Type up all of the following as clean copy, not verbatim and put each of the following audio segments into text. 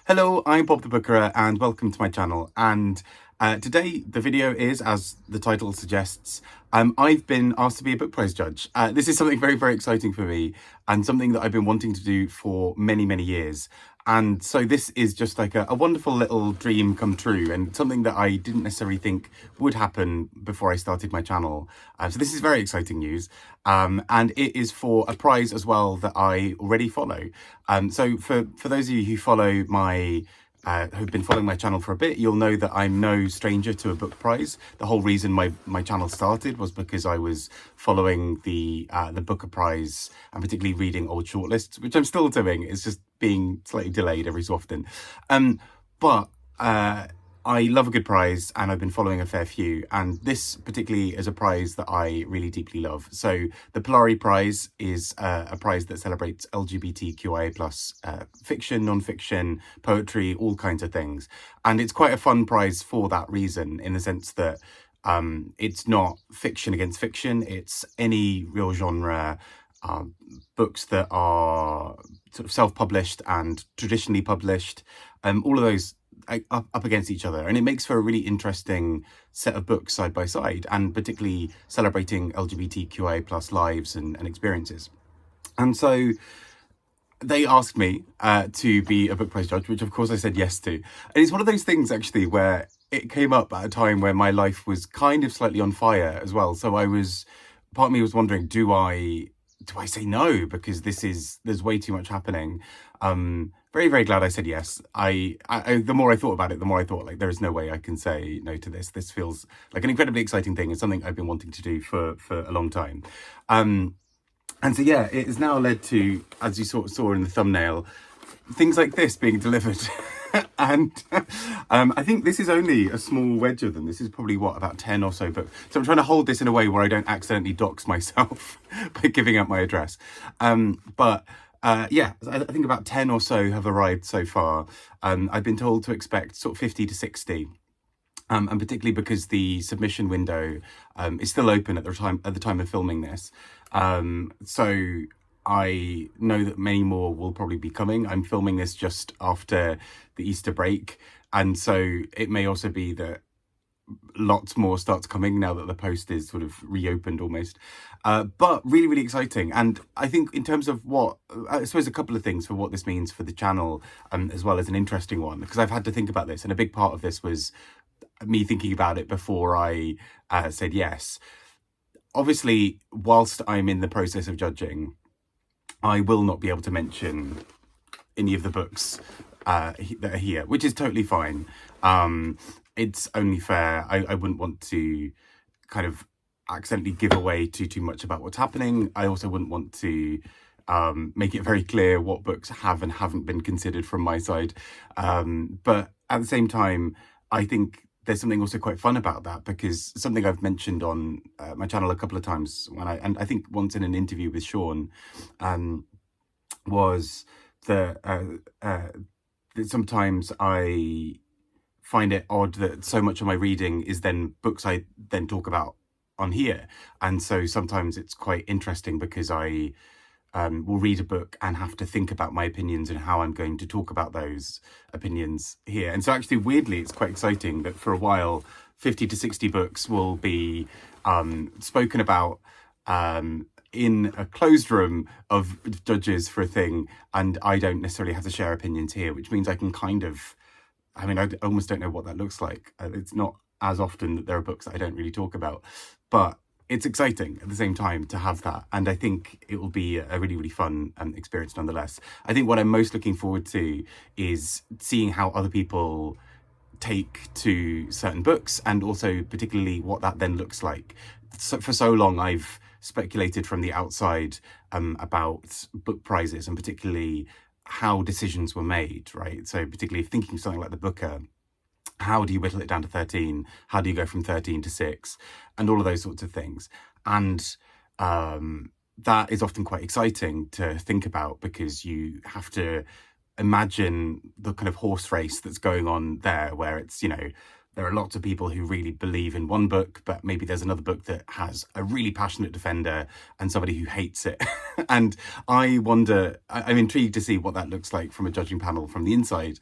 Hello, I'm Bob the Bookerer and welcome to my channel. And today the video is, as the title suggests, I've been asked to be a book prize judge. This is something very, very exciting for me and something that I've been wanting to do for many, many years. And so this is just like a wonderful little dream come true and something that I didn't necessarily think would happen before I started my channel. So this is very exciting news. And it is for a prize as well that I already follow. So for those of you who follow my who've been following my channel for a bit, you'll know that I'm no stranger to a book prize. The whole reason my channel started was because I was following the Booker Prize and particularly reading old shortlists, which I'm still doing. It's just being slightly delayed every so often. But I love a good prize and I've been following a fair few, and this particularly is a prize that I really deeply love. So the Polari Prize is a prize that celebrates LGBTQIA plus fiction, non-fiction, poetry, all kinds of things. And it's quite a fun prize for that reason, in the sense that it's not fiction against fiction, it's any real genre. Books that are sort of self-published and traditionally published, all of those up against each other, and it makes for a really interesting set of books side by side, and particularly celebrating LGBTQIA plus lives and experiences. And so they asked me to be a book prize judge, which of course I said yes to. And it's one of those things actually where it came up at a time where my life was kind of slightly on fire as well. So part of me was wondering, do I say no, because there's way too much happening. Very, very glad I said yes. The more I thought about it, the more I thought, like, there is no way I can say no to this. This feels like an incredibly exciting thing. It's something I've been wanting to do for a long time. And so, yeah, it has now led to, as you saw in the thumbnail, things like this being delivered. And I think this is only a small wedge of them. This is probably, about 10 or so books. So I'm trying to hold this in a way where I don't accidentally dox myself by giving up my address. Yeah, I think about 10 or so have arrived so far. I've been told to expect sort of 50 to 60. And particularly because the submission window is still open at the time of filming this. So I know that many more will probably be coming. I'm filming this just after the Easter break, and so it may also be that lots more starts coming now that the post is sort of reopened almost. But really, really exciting. And I think in terms of I suppose a couple of things for what this means for the channel, as well as an interesting one, because I've had to think about this, and a big part of this was me thinking about it before I said yes. Obviously, whilst I'm in the process of judging, I will not be able to mention any of the books that are here, which is totally fine. It's only fair. I wouldn't want to kind of accidentally give away too much about what's happening. I also wouldn't want to make it very clear what books have and haven't been considered from my side. But at the same time, I think there's something also quite fun about that, because something I've mentioned on my channel a couple of times, and I think once in an interview with Sean, was that sometimes I find it odd that so much of my reading is then books I then talk about on here. And so sometimes it's quite interesting because I will read a book and have to think about my opinions and how I'm going to talk about those opinions here. And so actually, weirdly, it's quite exciting that for a while, 50 to 60 books will be spoken about in a closed room of judges for a thing, and I don't necessarily have to share opinions here, which means I can I almost don't know what that looks like. It's not as often that there are books that I don't really talk about, but it's exciting at the same time to have that. And I think it will be a really, really fun experience nonetheless. I think what I'm most looking forward to is seeing how other people take to certain books, and also particularly what that then looks like. So for so long, I've speculated from the outside about book prizes, and particularly how decisions were made, right? So particularly thinking something like the Booker, how do you whittle it down to 13? How do you go from 13 to 6? And all of those sorts of things. And that is often quite exciting to think about, because you have to imagine the kind of horse race that's going on there, where it's, there are lots of people who really believe in one book, but maybe there's another book that has a really passionate defender and somebody who hates it. And I wonder, I'm intrigued to see what that looks like from a judging panel from the inside.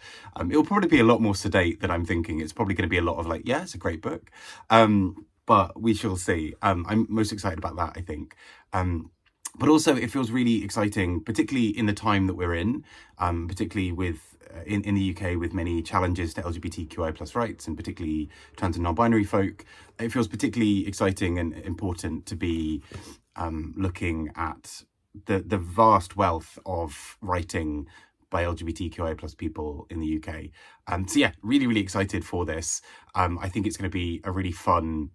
It'll probably be a lot more sedate than I'm thinking. It's probably going to be a lot of like, yeah, it's a great book. But we shall see. I'm most excited about that, I think. But also it feels really exciting, particularly in the time that we're in, particularly with in the UK with many challenges to LGBTQI plus rights, and particularly trans and non-binary folk. It feels particularly exciting and important to be looking at the vast wealth of writing by LGBTQI plus people in the UK. So yeah, really, really excited for this. I think it's going to be a really fun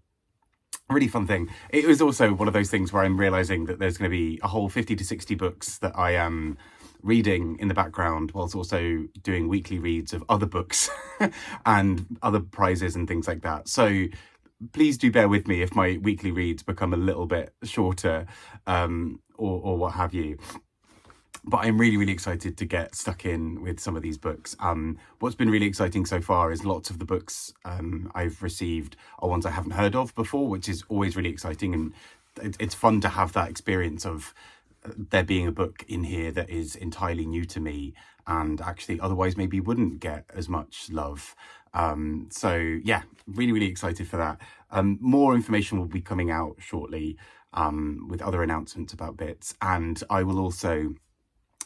thing. It was also one of those things where I'm realizing that there's going to be a whole 50 to 60 books that I am reading in the background, whilst also doing weekly reads of other books and other prizes and things like that. So please do bear with me if my weekly reads become a little bit shorter, or what have you. But I'm really, really excited to get stuck in with some of these books. What's been really exciting so far is lots of the books I've received are ones I haven't heard of before, which is always really exciting. And it's fun to have that experience of there being a book in here that is entirely new to me and actually otherwise maybe wouldn't get as much love. So yeah, really, really excited for that. More information will be coming out shortly with other announcements about bits. And I will also...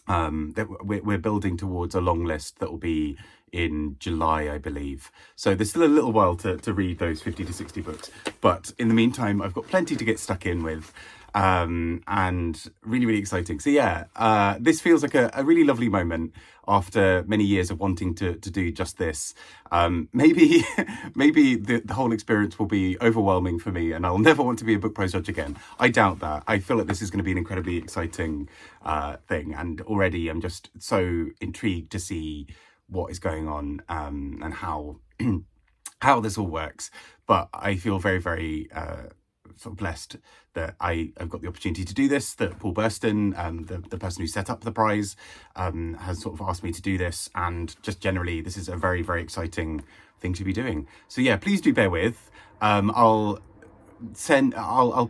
that we're building towards a long list that will be in July, I believe. So there's still a little while to read those 50 to 60 books. But in the meantime, I've got plenty to get stuck in with, and really, really exciting. So yeah, this feels like a really lovely moment after many years of wanting to do just this. Maybe the whole experience will be overwhelming for me and I'll never want to be a book prize judge again. I doubt that. I feel like this is going to be an incredibly exciting thing, and already I'm just so intrigued to see what is going on and how how this all works. But I feel very, very sort of blessed that I've got the opportunity to do this, that Paul Burston, the person who set up the prize, has sort of asked me to do this, and just generally this is a very, very exciting thing to be doing. So yeah, please do bear with. I'll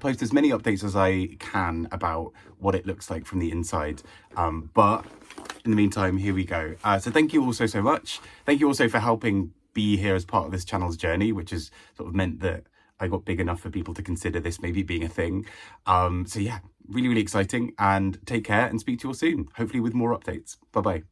post as many updates as I can about what it looks like from the inside, but in the meantime, here we go. So thank you all so much. Thank you also for helping be here as part of this channel's journey, which has sort of meant that I got big enough for people to consider this maybe being a thing. So yeah, really, really exciting, and take care and speak to you all soon, hopefully with more updates. Bye bye.